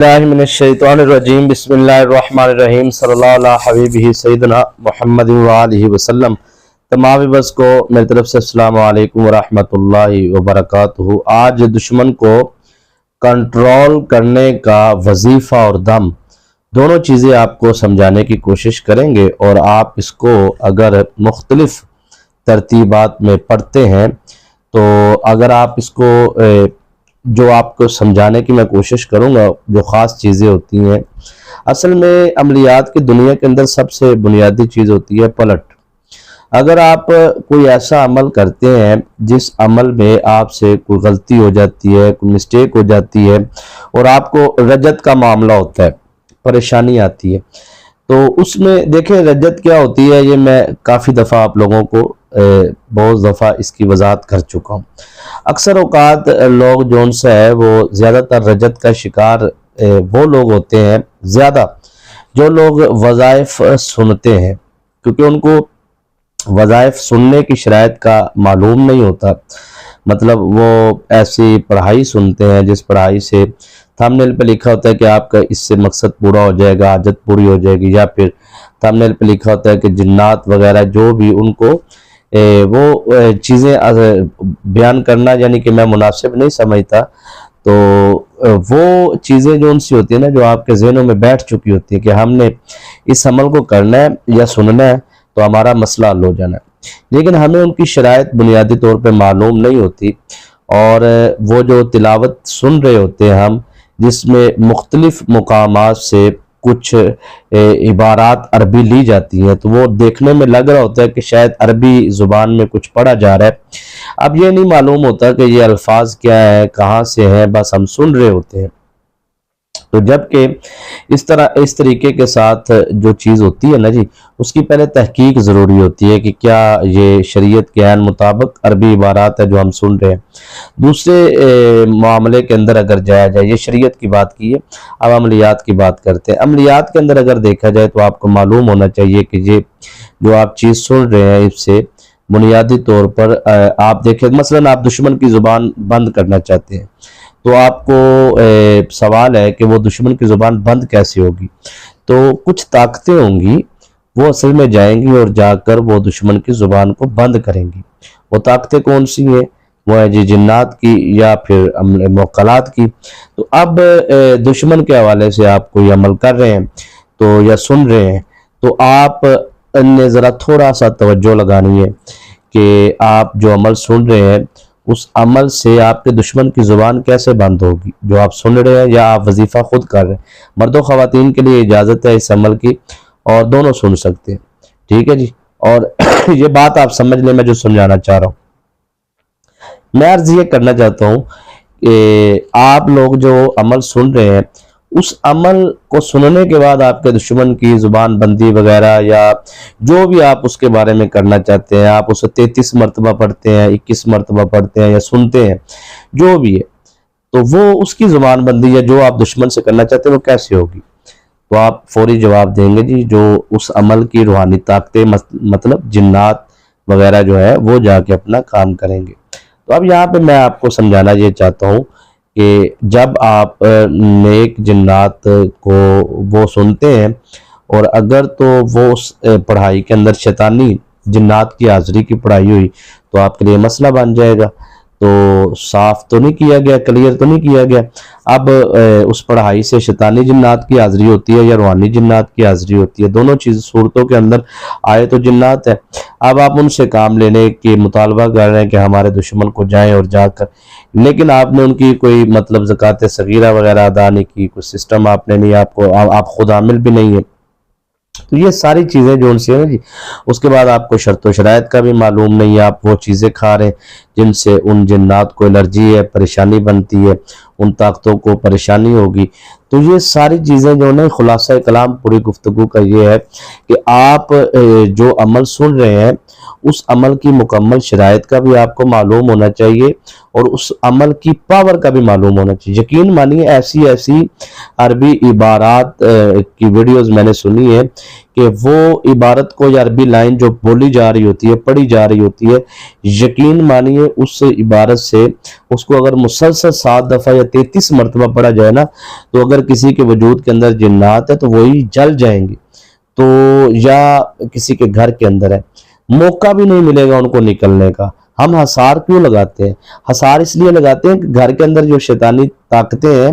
बिस्मिल्लाहिर्रहमानिर्रहीम बिस्मिल्लाहिर्रहमानिर्रहीम सल्लल्लाहु अला हबीबिही सय्यिदना मुहम्मद व आलिहि वसल्लम। तमाम विबर्स को मेरी तरफ से अस्सलाम वालेकुम व रहमतुल्लाहि व बरकातुहू। आज दुश्मन को कंट्रोल करने का वजीफ़ा और दम दोनों चीज़ें आपको समझाने की कोशिश करेंगे, और आप इसको अगर मुख्तलिफ तरतीबात में पढ़ते हैं तो अगर आप इसको जो आपको समझाने की मैं कोशिश करूँगा, जो ख़ास चीज़ें होती हैं, असल में अमलियात की दुनिया के अंदर सबसे बुनियादी चीज़ होती है पलट। अगर आप कोई ऐसा अमल करते हैं जिस अमल में आपसे कोई गलती हो जाती है, कोई मिस्टेक हो जाती है और आपको रजत का मामला होता है, परेशानी आती है, तो उसमें देखें रजत क्या होती है, ये मैं काफ़ी दफ़ा आप लोगों को बहुत दफ़ा इसकी वजाहत कर चुका हूँ। अक्सर औकात लोग जो सा है वो ज़्यादातर रजत का शिकार वो लोग होते हैं, ज़्यादा जो लोग वज़ाइफ सुनते हैं, क्योंकि उनको वज़ाइफ सुनने की शराइत का मालूम नहीं होता। मतलब वो ऐसी पढ़ाई सुनते हैं जिस पढ़ाई से थंबनेल पे लिखा होता है कि आपका इससे मकसद पूरा हो जाएगा, हाजत पूरी हो जाएगी, या फिर थंबनेल पे लिखा होता है कि जिन्नात वगैरह जो भी उनको वो चीज़ें बयान करना यानी कि मैं मुनासिब नहीं समझता। तो वो चीज़ें जो उनसी होती है ना, जो आपके जहनों में बैठ चुकी होती है कि हमने इस अमल को करना है या सुनना है तो हमारा मसला हल हो जाना है, लेकिन हमें उनकी शराइत बुनियादी तौर पे मालूम नहीं होती। और वो जो तिलावत सुन रहे होते हैं हम, जिसमें मुख्तलिफ मुकामात से कुछ इबारात अरबी ली जाती हैं, तो वो देखने में लग रहा होता है कि शायद अरबी ज़ुबान में कुछ पढ़ा जा रहा है। अब ये नहीं मालूम होता कि ये अल्फाज क्या है, कहाँ से हैं, बस हम सुन रहे होते हैं। तो जबकि इस तरीके के साथ जो चीज़ होती है ना जी, उसकी पहले तहकीक ज़रूरी होती है कि क्या ये शरीयत के ऐन मुताबिक अरबी इबारात है जो हम सुन रहे हैं। दूसरे मामले के अंदर अगर जाया जाए, ये शरीयत की बात की है, अब अमलियात की बात करते हैं। अमलियात के अंदर अगर देखा जाए तो आपको मालूम होना चाहिए कि ये जो आप चीज़ सुन रहे हैं, इससे बुनियादी तौर पर आप देखें, मसलन आप दुश्मन की ज़ुबान बंद करना चाहते हैं, तो आपको सवाल है कि वो दुश्मन की ज़ुबान बंद कैसे होगी। तो कुछ ताकतें होंगी, वो असल में जाएंगी और जाकर वो दुश्मन की ज़ुबान को बंद करेंगी। वो ताकतें कौन सी हैं? वो है जी जिन्नात की या फिर मुक्कलात की। तो अब दुश्मन के हवाले से आप कोई अमल कर रहे हैं तो या सुन रहे हैं, तो आप ने ज़रा थोड़ा सा तवज्जो लगानी है कि आप जो अमल सुन रहे हैं उस अमल से आपके दुश्मन की ज़ुबान कैसे बंद होगी, जो आप सुन रहे हैं या आप वजीफ़ा खुद कर रहे हैं। मर्दों ख़वातीन के लिए इजाज़त है इस अमल की, और दोनों सुन सकते हैं, ठीक है जी। और ये बात आप समझ लें, मैं जो समझाना चाह रहा हूँ, मैं अर्ज़ ये करना चाहता हूँ कि आप लोग जो अमल सुन रहे हैं, उस अमल को सुनने के बाद आपके दुश्मन की ज़ुबान बंदी वगैरह या जो भी आप उसके बारे में करना चाहते हैं, आप उसे 33 मरतबा पढ़ते हैं, 21 मरतबा पढ़ते हैं या सुनते हैं, जो भी है, तो वो उसकी ज़ुबान बंदी या जो आप दुश्मन से करना चाहते हैं वो कैसे होगी। तो आप फौरी जवाब देंगे जी, जो उस अमल की रूहानी ताकतें मतलब जिन्नात वगैरह जो है वो जाके अपना काम करेंगे। तो अब यहाँ पे मैं आपको समझाना ये चाहता हूँ कि जब आप नेक जिन्नात को वो सुनते हैं, और अगर तो वो उस पढ़ाई के अंदर शैतानी जिन्नात की हाज़िरी की पढ़ाई हुई तो आपके लिए मसला बन जाएगा। तो साफ तो नहीं किया गया, क्लियर तो नहीं किया गया। अब उस पढ़ाई से शैतानी जिन्नात की हाज़िरी होती है या रूहानी जिन्नात की हाज़िरी होती है, दोनों चीज़ सूरतों के अंदर आए तो जिन्नात है। अब आप उनसे काम लेने के मुतालबा कर रहे हैं कि हमारे दुश्मन को जाएं और जाकर, लेकिन आपने उनकी कोई मतलब ज़कात सगीरा वगैरह अदा नहीं की, कोई सिस्टम आपने नहीं, आपको आप खुद आमिल भी नहीं है। तो ये सारी चीज़ें जो उनसे है जी, उसके बाद आपको शर्त व शराइत का भी मालूम नहीं है, आप वो चीज़ें खा रहे हैं जिनसे उन जिन्नात को एलर्जी है, परेशानी बनती है, उन ताकतों को परेशानी होगी। तो ये सारी चीज़ें जो है, खुलासा कलाम पूरी गुफ्तगू का ये है कि आप जो अमल सुन रहे हैं उस अमल की मुकम्मल शराइत का भी आपको मालूम होना चाहिए, और उस अमल की पावर का भी मालूम होना चाहिए। यकीन मानिए ऐसी ऐसी अरबी इबारात की वीडियोस मैंने सुनी है कि वो इबारत को या अरबी लाइन जो बोली जा रही होती है, पढ़ी जा रही होती है, यकीन मानिए उस इबारत से उसको अगर मुसलसल 7 दफा या 33 मरतबा पढ़ा जाए ना, तो अगर किसी के वजूद के अंदर जिन्नात है तो वही जल जाएंगे, तो या किसी के घर के अंदर है, मौका भी नहीं मिलेगा उनको निकलने का। हम हसार क्यों लगाते हैं? हसार इसलिए लगाते हैं कि घर के अंदर जो शैतानी ताकतें हैं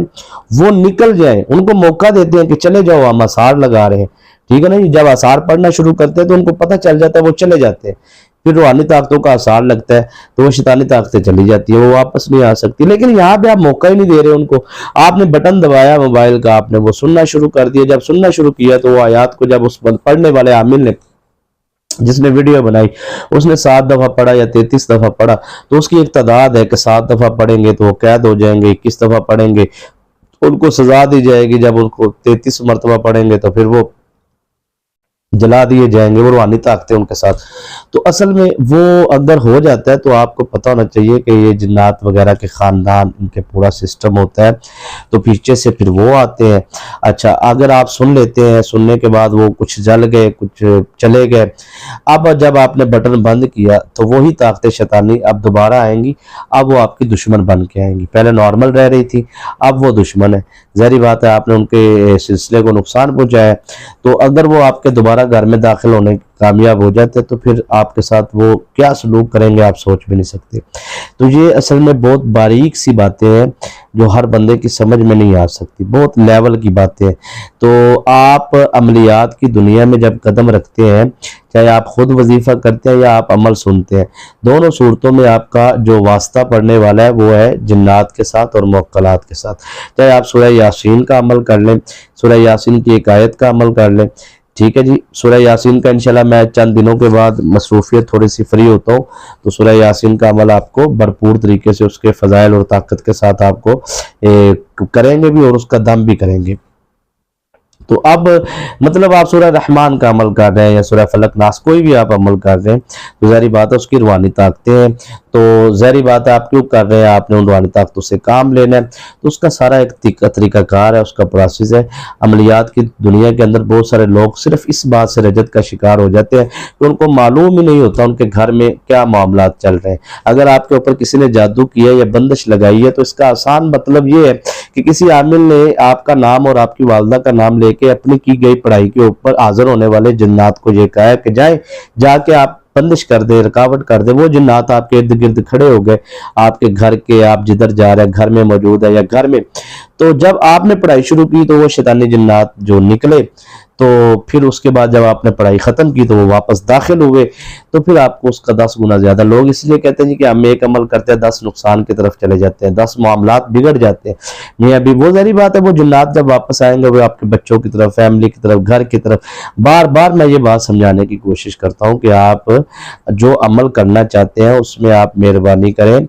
वो निकल जाएं, उनको मौका देते हैं कि चले जाओ, हम हसार लगा रहे हैं, ठीक है ना। जब हसार पढ़ना शुरू करते हैं तो उनको पता चल जाता है, वो चले जाते हैं। फिर रूहानी ताकतों का हसार लगता है तो वो शैतानी ताकतें चली जाती है, वो वापस नहीं आ सकती। लेकिन यहाँ पे आप मौका ही नहीं दे रहे उनको। आपने बटन दबाया मोबाइल का, आपने वो सुनना शुरू कर दिया। जब सुनना शुरू किया तो वो आयात को जब उस पढ़ने वाले आमिल ने, जिसने वीडियो बनाई, उसने 7 दफा पढ़ा या 33 दफा पढ़ा, तो उसकी एक तादाद है कि 7 दफा पढ़ेंगे तो वो कैद हो जाएंगे, 21 दफा पढ़ेंगे उनको सजा दी जाएगी, जब उनको 33 मरतबा पढ़ेंगे तो फिर वो जला दिए जाएंगे, वो रूहानी ताकतें उनके साथ। तो असल में वो अगर हो जाता है तो आपको पता होना चाहिए कि ये जिन्नात वगैरह के खानदान, इनके पूरा सिस्टम होता है, तो पीछे से फिर वो आते हैं। अच्छा, अगर आप सुन लेते हैं, सुनने के बाद वो कुछ जल गए, कुछ चले गए, अब जब आपने बटन बंद किया तो वही ताकतें शैतानी अब दोबारा आएंगी। अब वो आपकी दुश्मन बन के आएंगी। पहले नॉर्मल रह रही थी, अब वो दुश्मन है। ज़ाहिर बात है, आपने उनके सिलसिले को नुकसान पहुंचाया, तो अगर वो आपके दोबारा घर में दाखिल होने कामयाब हो जाते तो फिर आपके साथ वो क्या सलूक करेंगे आप सोच भी नहीं सकते। तो ये असल में बहुत बारीक सी बातें हैं जो हर बंदे की समझ में नहीं आ सकती, बहुत लेवल की बातें हैं। तो आप अमलियात की दुनिया में जब कदम रखते हैं, चाहे आप खुद वजीफा करते हैं या आप अमल सुनते हैं, दोनों सूरतों में आपका जो वास्ता पड़ने वाला है वो है जिन्नात के साथ और मुवक्कलात के साथ। चाहे आप सूरह यासीन का अमल कर लें, सूरह यासीन की एक आयत का अमल कर लें, ठीक है जी। सूरह यासीन का इंशाल्लाह मैं चंद दिनों के बाद मसरूफियत थोड़ी सी फ्री होता हूँ, तो सूरह यासीन का अमल आपको भरपूर तरीके से उसके फजाइल और ताकत के साथ आपको करेंगे भी और उसका दम भी करेंगे। तो अब मतलब आप सूरह रहमान का अमल कर रहे हैं या सूरह फलक नास कोई भी आप अमल कर रहे हैं, तो ज़ाहिर बात है उसकी रूहानी ताकतें हैं, तो ज़ाहिर बात है आप क्यों कर रहे हैं, आपने उन रूहानी ताकतों से काम लेना है, तो उसका सारा एक तरीकाकार है, उसका प्रोसेस है। अमलियात की दुनिया के अंदर बहुत सारे लोग सिर्फ इस बात से रजत का शिकार हो जाते हैं कि उनको मालूम ही नहीं होता उनके घर में क्या मामला चल रहे हैं। अगर आपके ऊपर किसी ने जादू किया या बंदिश लगाई है तो इसका आसान मतलब ये है कि किसी आमिल ने आपका नाम और आपकी वालदा का नाम लेके अपनी की गई पढ़ाई के ऊपर हाजिर होने वाले जिन्नात को ये कहा है कि जाके आप बंदिश कर दे, रुकावट कर दे। वो जिन्नात आपके इर्द गिर्द खड़े हो गए, आपके घर के, आप जिधर जा रहे हैं घर में मौजूद है या घर में। तो जब आपने पढ़ाई शुरू की तो वो शैतानी जिन्नात जो निकले, तो फिर उसके बाद जब आपने पढ़ाई खत्म की तो वो वापस दाखिल हुए, तो फिर आपको उसका 10 गुना ज्यादा। लोग इसलिए कहते हैं कि हम एक अमल करते हैं 10 नुकसान की तरफ चले जाते हैं, 10 मामलात बिगड़ जाते हैं। मैं अभी वो ज़ाहिर बात है वो जिन्नात जब वापस आएंगे वो आपके बच्चों की तरफ, फैमिली की तरफ, घर की तरफ। बार बार मैं ये बात समझाने की कोशिश करता हूँ कि आप जो अमल करना चाहते हैं उसमें आप मेहरबानी करें।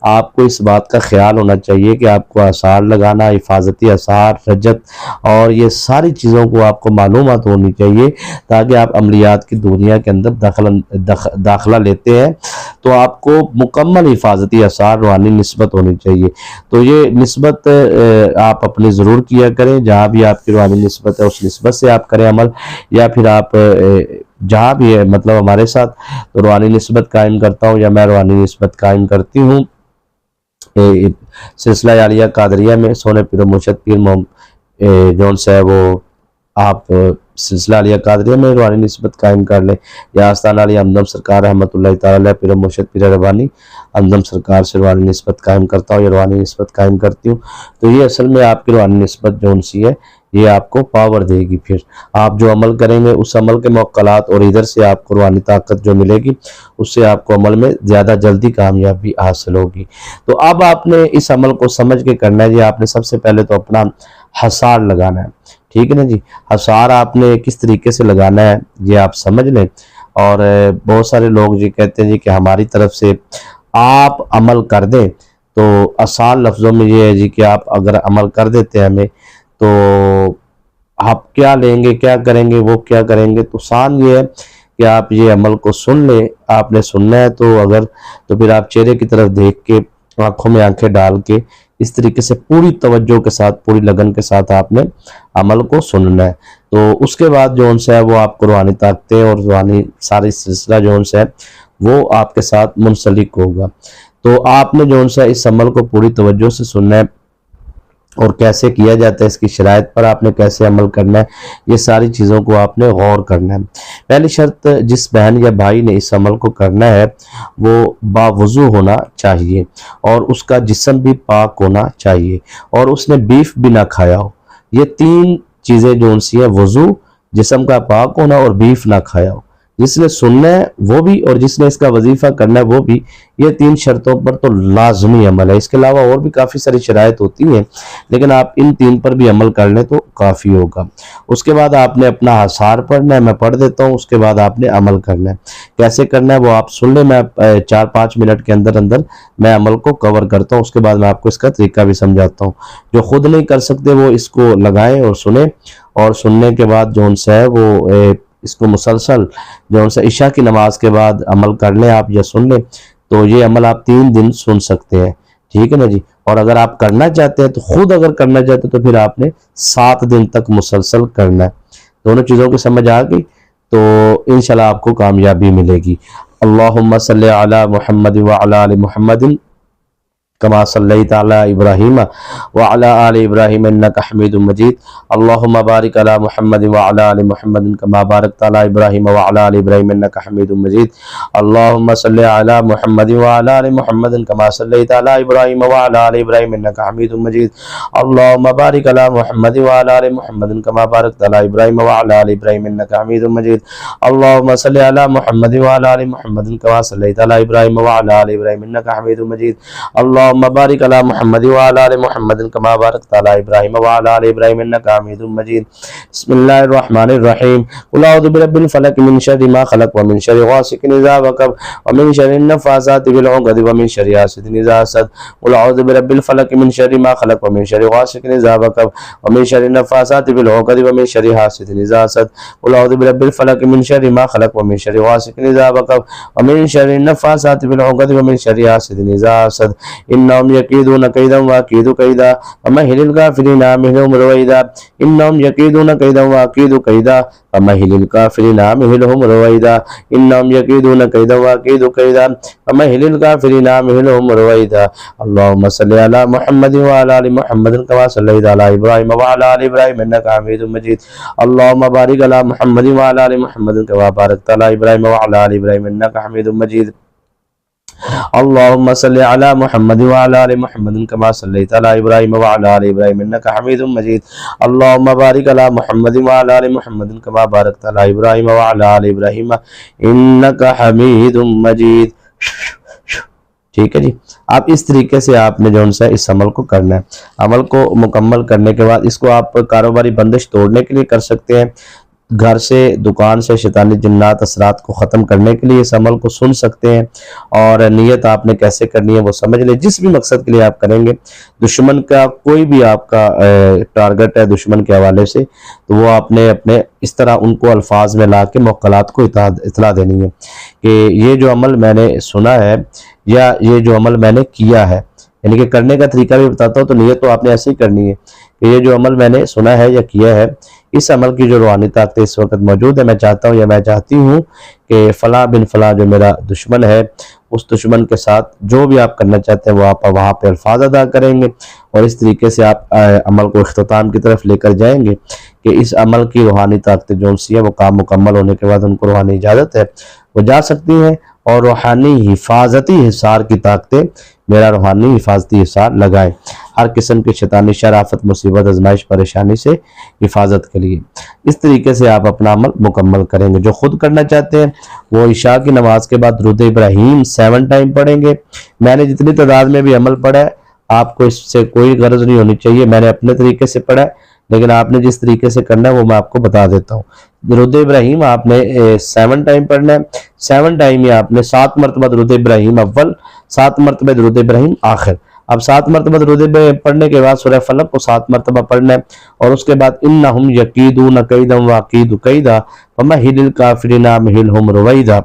आपको इस बात का ख्याल होना चाहिए कि आपको आसार लगाना, हिफाजती आसार, रजत और ये सारी चीज़ों को आपको मालूमात होनी चाहिए, ताकि आप अमलियात की दुनिया के अंदर दाखिला लेते हैं तो आपको मुकम्मल हिफाजती आसार रूहानी निस्बत होनी चाहिए। तो ये निस्बत आप अपनी ज़रूर किया करें, जहाँ भी आपकी रूहानी निस्बत है उस निस्बत से आप करें अमल, या फिर आप जहाँ भी है मतलब हमारे साथ तो रूहानी निस्बत कायम करता हूँ या मैं रूहानी निस्बत कायम करती हूँ। सिलसिला आलिया कादरिया में सोने पीर मुर्शद पीर जौन सा है वो आप सिलसिला आलिया कादरिया में रूहानी निस्बत कायम कर लें, या आस्ताना अली हमदम सरकार रहमतुल्लाह तआला पीर मुर्शद पीर रब्बानी हमदम सरकार से रूहानी निस्बत कायम करता हूँ या रूहानी निस्बत कायम करती हूँ। तो ये असल में आपकी रूहानी निस्बत जौन सी है ये आपको पावर देगी। फिर आप जो अमल करेंगे उस अमल के मौक़लात और इधर से आपको रूहानी ताकत जो मिलेगी उससे आपको अमल में ज़्यादा जल्दी कामयाबी हासिल होगी। तो अब आपने इस अमल को समझ के करना है जी। आपने सबसे पहले तो अपना हसार लगाना है, ठीक है ना जी। हसार आपने किस तरीके से लगाना है ये आप समझ लें। और बहुत सारे लोग जी कहते हैं जी कि हमारी तरफ से आप अमल कर दें, तो आसान लफ्ज़ों में ये है जी कि आप अगर अमल कर देते हैं हमें तो आप क्या लेंगे, क्या करेंगे, वो क्या करेंगे। तो आसान ये है कि आप ये अमल को सुन लें। आपने सुनना है तो अगर तो फिर आप चेहरे की तरफ देख के, आंखों में आंखें डाल के इस तरीके से पूरी तवज्जो के साथ, पूरी लगन के साथ आपने अमल को सुनना है। तो उसके बाद जो उनसे है वो आपको रूहानी ताकतें और रूहानी सारी सिलसिला जो उनसे है वो आपके साथ मुंसलिक होगा। तो आपने जो उनसे इस अमल को पूरी तवज्जो से सुनना है और कैसे किया जाता है, इसकी शराइत पर आपने कैसे अमल करना है, ये सारी चीज़ों को आपने गौर करना है। पहली शर्त, जिस बहन या भाई ने इस अमल को करना है वो बावुज़ू होना चाहिए और उसका जिस्म भी पाक होना चाहिए और उसने बीफ भी ना खाया हो। ये 3 चीज़ें जो उनसी है, वज़ू, जिस्म का पाक होना और बीफ ना खाया हो। जिसने सुनना है वो भी और जिसने इसका वजीफा करना है वो भी, ये 3 शर्तों पर तो लाजमी अमल है। इसके अलावा और भी काफ़ी सारी शराइत होती हैं, लेकिन आप इन 3 पर भी अमल कर लें तो काफ़ी होगा। उसके बाद आपने अपना आसार पढ़ना है, मैं पढ़ देता हूँ, उसके बाद आपने अमल करना है। कैसे करना है वो आप सुन लें, मैं 4-5 मिनट के अंदर अंदर मैं अमल को कवर करता हूँ, उसके बाद मैं आपको इसका तरीका भी समझाता हूँ। जो खुद नहीं कर सकते वो इसको लगाएं और सुने, और सुनने के बाद जो उनसे है वो इसको मुसलसल जो उनसे इशा की नमाज के बाद अमल कर लें आप या सुन लें, तो ये अमल आप 3 दिन सुन सकते हैं। ठीक है ना जी। और अगर आप करना चाहते हैं तो खुद अगर करना चाहते हैं तो फिर आपने 7 दिन तक मुसलसल करना है। दोनों चीज़ों की समझ आ गई तो इंशाल्लाह आपको कामयाबी मिलेगी। अल्लाहुम्मा सल्ली अला मुहम्मद व अला आलि मुहम्मदिन कमा सल्लैता अला इब्राहीम व अला आलि इब्राहीम इन्नका हमीदुम मजीद। अल्लाहुम्मा बारिक अला मुहम्मद व अला आलि मुहम्मद कमा बारकता अला इब्राहीम व अला आलि इब्राहीम इन्नका हमीदुम मजीद। अल्लाहुम्मा सल्लि अला मुहम्मद व अला आलि मुहम्मद कमा सल्लैता अला इब्राहीम व अला आलि इब्राहीम इन्नका हमीदुम मजीद। अल्लाहुम्मा बारिक अला मुहम्मद व अला आलि मुहम्मद कमा बारकता अला इब्राहीम व अला आलि इब्राहीम इन्नका हमीदुम मजीद। अल्लाहुम्मा सल्लि अला मुहम्मद व अला आलि मुहम्मद कमा सल्लैता अला इब्राहीम व अला आलि इब्राहीम इन्नका हमीदुम मजीद। अल्लाहुम्मा बारिक अला मुहम्मद व अला आलि मुहम्मद कमा बारकता अला इब्राहीम व अला आलि इब्राहीम इन्नका हमीदुम मजीद। बिस्मिल्लाहिर रहमानिर रहीम। कुल अऊज़ु बिरब्बिल फलक मिन शर्रि मा खलक व मिन शर्रि गासिकिन इज़ा वक़ब व मिन शर्रि नफ़्फ़ासाति फिल उक़द व मिन शर्रि हासिदिन इज़ा हसद। कुल अऊज़ु बिरब्बिल फलक मिन शर्रि मा खलक व मिन शर्रि गासिकिन इज़ा वक़ब व मिन शर्रि नफ़्फ़ासाति फिल उक़द व मिन शर्रि हासिदिन इज़ा हसद। कुल अऊज़ु बिरब्बिल फलक मिन शर्रि मा खलक व मिन शर्रि गासिकिन इज़ा वक़ब व मिन शर्रि नफ़्फ़ासाति फिल उक़द व मिन शर्रि हासिदिन इज़ा हसद। इन्नहुम यकीदून कैदन व अकीदु कैदा फमहिलिल काफिरीना अमहिलहुम रुवैदा। इन्नहुम यकीदून कैदन व अकीदु कैदा फमहिलिल काफिरीना अमहिलहुम रुवैदा। इन्नहुम यकीदून कैदन व अकीदु कैदा फमहिलिल काफिरीना अमहिलहुम रुवैदा। अल्लाहुम्मा सल्लि अला मुहम्मद व अला आलि मुहम्मद कमा सल्लैता अला इब्राहीम व अला आलि इब्राहीम इन्नका हमीदुम मजीद। अल्लाहुम्मा बारिक अला मुहम्मद व अला आलि मुहम्मद कमा बारकता अला इब्राहीम व अला आलि इब्राहीम इन्नका हमीदुम मजीद। अल्लाहुम्मा सल्लि अला मुहम्मद व अला आलि मुहम्मद कमा सल्लैता अला इब्राहीम व अला आलि इब्राहीम इन्नका हमीदुम मजीद। अल्लाहुम्मा बारिक अला मुहम्मद व अला आलि मुहम्मद कमा बारकता अला इब्राहीम व अला आलि इब्राहीम इन्नका हमीदुम मजीद। ठीक है जी। आप इस तरीके से आपने जो है इस अमल को करना है। अमल को मुकम्मल करने के बाद इसको आप कारोबारी बंदिश तोड़ने के लिए कर सकते हैं, घर से, दुकान से शैतानी जिन्नात असरात को ख़त्म करने के लिए इस अमल को सुन सकते हैं। और नियत आपने कैसे करनी है वो समझ लें। जिस भी मकसद के लिए आप करेंगे, दुश्मन का कोई भी आपका टारगेट है दुश्मन के हवाले से, तो वो आपने अपने इस तरह उनको अल्फाज में ला के मुवक्कलात को इतला देनी है कि ये जो अमल मैंने सुना है या ये जो अमल मैंने किया है, यानी कि करने का तरीका भी बताता हूँ। तो नियत तो आपने ऐसे ही करनी है कि ये जो अमल मैंने सुना है या किया है, इस अमल की जो रूहानी ताकत इस वक्त मौजूद है, मैं चाहता हूँ या मैं चाहती हूँ कि फ़ला बिन फ़ला जो मेरा दुश्मन है, उस दुश्मन के साथ जो भी आप करना चाहते हैं वो आप वहाँ पे अल्फाज अदा करेंगे और इस तरीके से आप अमल को इख्तिताम की तरफ लेकर जाएंगे कि इस अमल की रूहानी ताकतें जो सी है वो काम मुकम्मल होने के बाद उनको रूहानी इजाज़त है वो जा सकती हैं और रूहानी हिफाजती हिसार की ताकतें मेरा रूहानी हिफाजती हिसार लगाएं हर किस्म की शैतानी शराफत मुसीबत आजमाइश परेशानी से हिफाजत के लिए। इस तरीके से आप अपना अमल मुकम्मल करेंगे। जो खुद करना चाहते हैं वो इशा की नमाज के बाद दुरूद इब्राहीम 7 टाइम पढ़ेंगे। मैंने जितनी तादाद में भी अमल पढ़ा है आपको इससे कोई गर्ज नहीं होनी चाहिए, मैंने अपने तरीके से पढ़ा है, लेकिन आपने जिस तरीके से करना है वो मैं आपको बता देता हूँ। दुरूद इब्राहीम आपने 7 टाइम पढ़ना है। 7 टाइम ही आपने 7 मरतबा दुरूद इब्राहीम अव्वल, 7 मरतबा दुरूद इब्राहीम आखिर। अब 7 मरतबा दुरूद इब्राहीम पढ़ने के बाद सूरह फलक को 7 मरतबा पढ़ना है और उसके बाद इन्नहुम यकीदून कैदन व अकीदु कैदा फमहिलिल काफिरीना अमहिलहुम रुवैदा।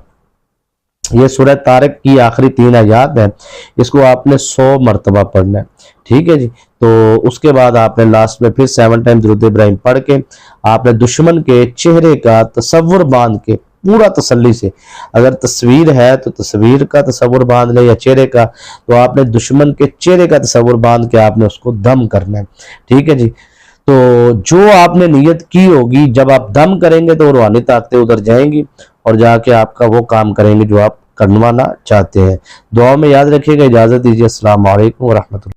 ये सूरह तारिक की आखिरी 3 आयत है, इसको आपने 100 मरतबा पढ़ना है। ठीक है जी। तो उसके बाद आपने लास्ट में फिर 7 टाइम दुरूद इब्राहिम पढ़ के आपने दुश्मन के चेहरे का तसव्वुर बांध के पूरा तसल्ली से, अगर तस्वीर है तो तस्वीर का तसव्वुर बांध ले या चेहरे का, तो आपने दुश्मन के चेहरे का तसव्वुर बांध के आपने उसको दम करना है। ठीक है जी। तो जो आपने नियत की होगी, जब आप दम करेंगे तो रूहानी ताकतें उधर जाएंगी और जाके आपका वो काम करेंगे जो आप करवाना चाहते हैं। दुआ में याद रखिएगा। इजाज़त दीजिए। अस्सलाम वालेकुम व रहमतुल्लाह।